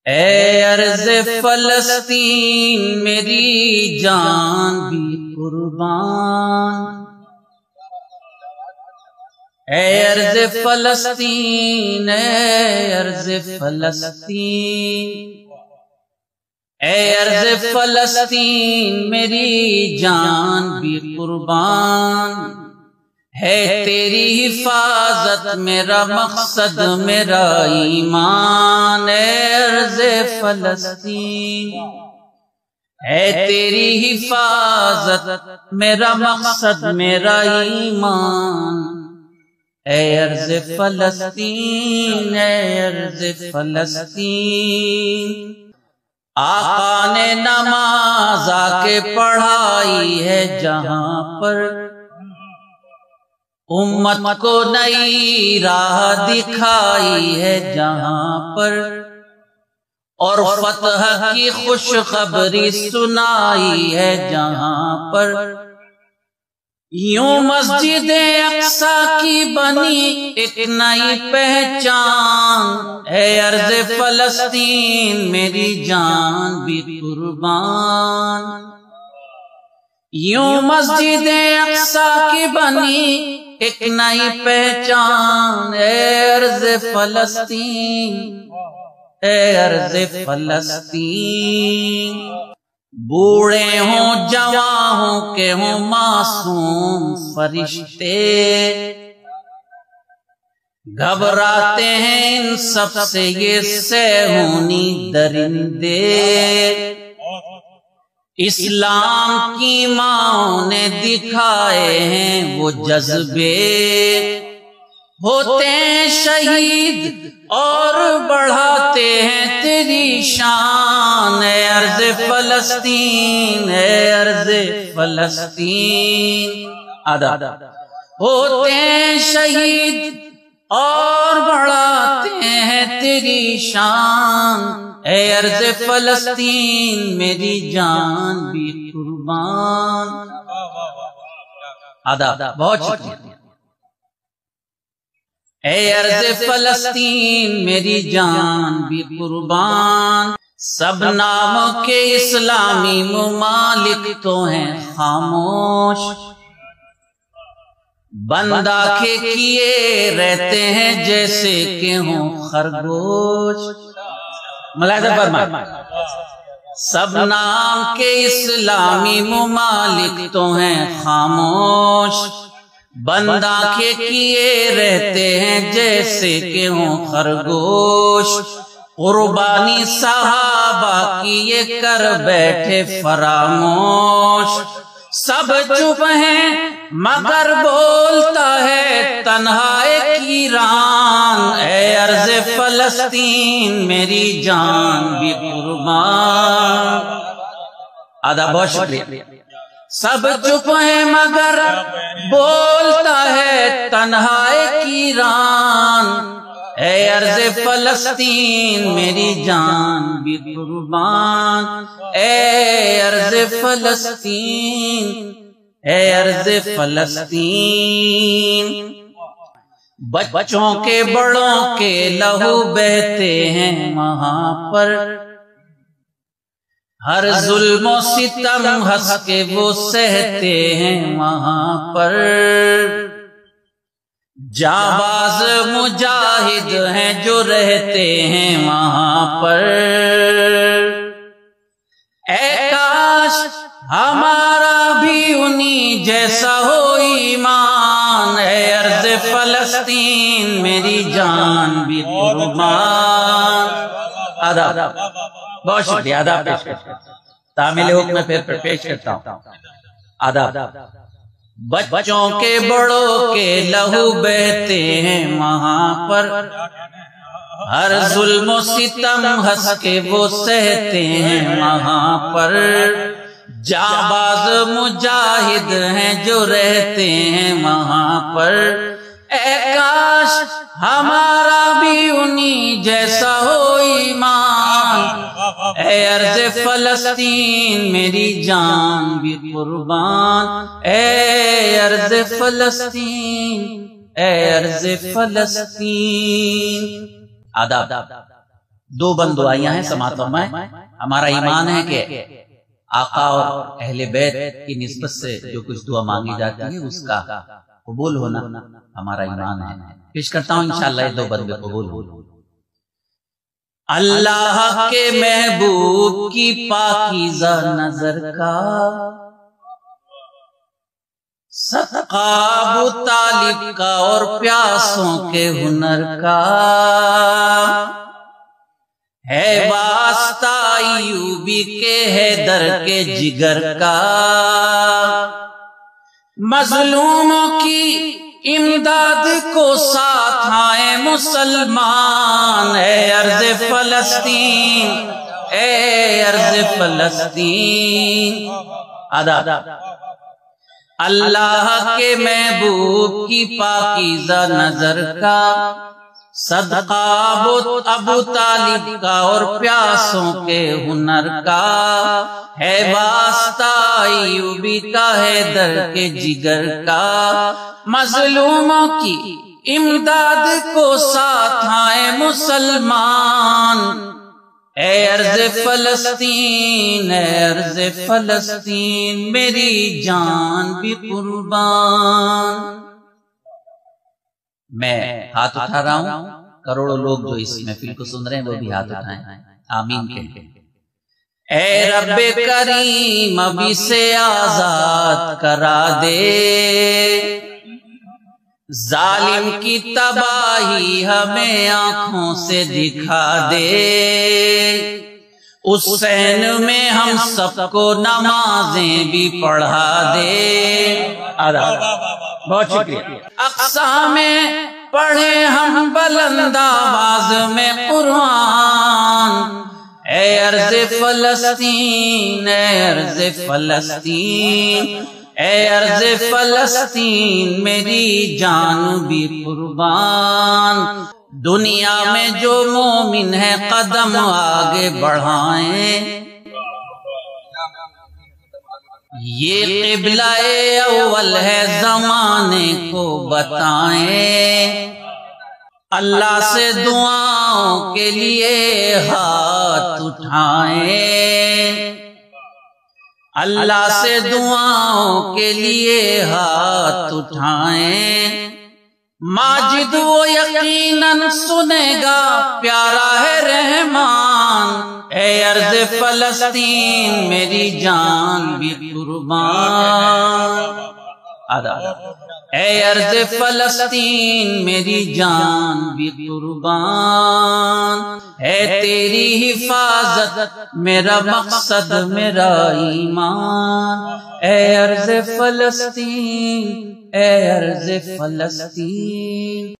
اے ارض فلسطین میری جان بھی قربان، اے ارض فلسطین، اے ارض فلسطین، اے ارض فلسطین میری جان بھی قربان ہے، تیری حفاظت میرا مقصد میرا ایمان، اے ارض فلسطین، ہے تیری حفاظت میرا مقصد میرا ایمان، اے ارض فلسطین، اے ارض فلسطین۔ آقا نے نماز آ کے پڑھائی ہے جہاں پر، امت کو نئی راہ دکھائی ہے جہاں پر، اور فتح کی خوشخبری سنائی ہے جہاں پر، یوں مسجد اقصیٰ کی بنی ایک نئی پہچان، اے ارض فلسطین میری جان بھی قربان، یوں مسجد اقصیٰ کی بنی ایک نئی پہچان، اے ارض فلسطین، اے ارض فلسطین۔ بوڑھے ہوں جوان ہوں کہ ہوں معصوم فرشتے، گھبراتے ہیں ان سب سے یہ صیہونی درندے، اسلام کی ماں نے دکھائے ہیں وہ جذبے، ہوتے ہیں شہید اور بڑھاتے ہیں تیری شان، اے ارض فلسطین، اے ارض فلسطین۔ ہوتے ہیں شہید اور بڑھاتے ہیں تیری شان، اے ارض فلسطین میری جان بھی قربان۔ بہت شکریہ۔ اے ارض فلسطین میری جان بھی قربان، سب نام کے اسلامی ممالک تو ہیں خاموش، بند آنکھیں کیے رہتے ہیں جیسے کہ ہوں خرگوش۔ ملاحظہ فرمائیں، سب نام کے اسلامی ممالک تو ہیں خاموش، بند آنکھیں کیے رہتے ہیں جیسے کہ ہوں خرگوش، قربانی صحابہ کی یہ کر بیٹھے فراموش، سب چپ ہیں مگر بولتا ہے تنہا ایک ایران، اے ارض فلسطین میری جان بھی قربان۔ بہت شکریہ۔ سب چپ ہیں مگر بولتا ہے تنہا ایک ایران، اے ارض فلسطین میری جان بھی قربان، اے ارض فلسطین، اے ارض فلسطین۔ بچوں کے بڑوں کے لہو بہتے ہیں وہاں پر، ہر ظلم و ستم ہنس کے وہ سہتے ہیں وہاں پر، جانباز مجاہد ہیں جو رہتے ہیں وہاں پر، اے کاش ہمارا بھی انہی جیسا ہو ایمان، اے ارض فلسطین میری جان بھی قربان۔ بہت شکریہ۔ آداب پیش کرتا ہوں، تعمیل حکم پھر پیش کرتا ہوں۔ آداب۔ بچوں کے بڑوں کے لہو بہتے ہیں وہاں پر، ہر ظلم و ستم ہنس کے وہ سہتے ہیں وہاں پر، جانباز مجاہد ہیں جو رہتے ہیں وہاں پر، اے کاش ہمارا بھی انہی جیسا ہو ایمان، اے ارض فلسطین میری جان بھی قربان، اے ارض فلسطین، اے ارض فلسطین۔ آداب۔ دو بند دعائیاں ہیں، سماعت فرمائیں۔ ہمارا ایمان ہے کہ آقا اور اہل بیت کی نسبت سے جو کچھ دعا مانگی جاتی ہے اس کا قبول ہونا ہمارا ایمان ہے۔ پیش کرتا ہوں انشاءاللہ یہ دو بند قبول ہو۔ اللہ کے محبوب کی پاکیزہ نظر کا صدقہ ابو طالب کا اور پیاسوں کے ہنر کا ہے واسطہ ایوبی کے حیدر کے جگر کا مظلوموں کی امداد کو ساتھ آئے مسلمان، اے ارض فلسطین، اے ارض فلسطین۔ آدھا اللہ کے محبوب کی پاکیزہ نظر کا صدقہ ابو طالب کا اور پیاسوں کے ہنر کا ہے واسطہ ایوبی کا حیدر کے جگر کا مظلوموں کی امداد کو ساتھ آئے مسلمان، اے ارض فلسطین، اے ارض فلسطین، میری جان بھی قربان۔ میں ہاتھ اٹھا رہا ہوں، کروڑوں لوگ جو اس محفل کو سن رہے ہیں وہ بھی ہاتھ اٹھائیں، آمین کہیں۔ اے رب کریم اب اسے آزاد کرا دے، ظالم کی تباہی ہمیں آنکھوں سے دکھا دے، حسین میں ہم سب کو نمازیں بھی پڑھا دے۔ بہت شکریہ۔ اقصی میں پڑھے ہم بلند آواز میں قرآن، اے ارض فلسطین، اے ارض فلسطین، اے ارض فلسطین، میری جان بھی قربان۔ دنیا میں جو مومن ہے قدم آگے بڑھائیں، یہ قبلہ اول ہے زمانے کو بتائیں، اللہ سے دعاؤں کے لیے ہاتھ اٹھائیں، اللہ سے دعاؤں کے لیے ہاتھ اٹھائیں، ماجد وہ یقیناً سنے گا، پیارا ہے رحمان، اے ارض فلسطین، میری جان بھی قربان۔ اے ارض فلسطین، میری جان بھی قربان، ہے تیری حفاظت میرا مقصد میرا ایمان، اے ارض فلسطین، اے ارض فلسطین۔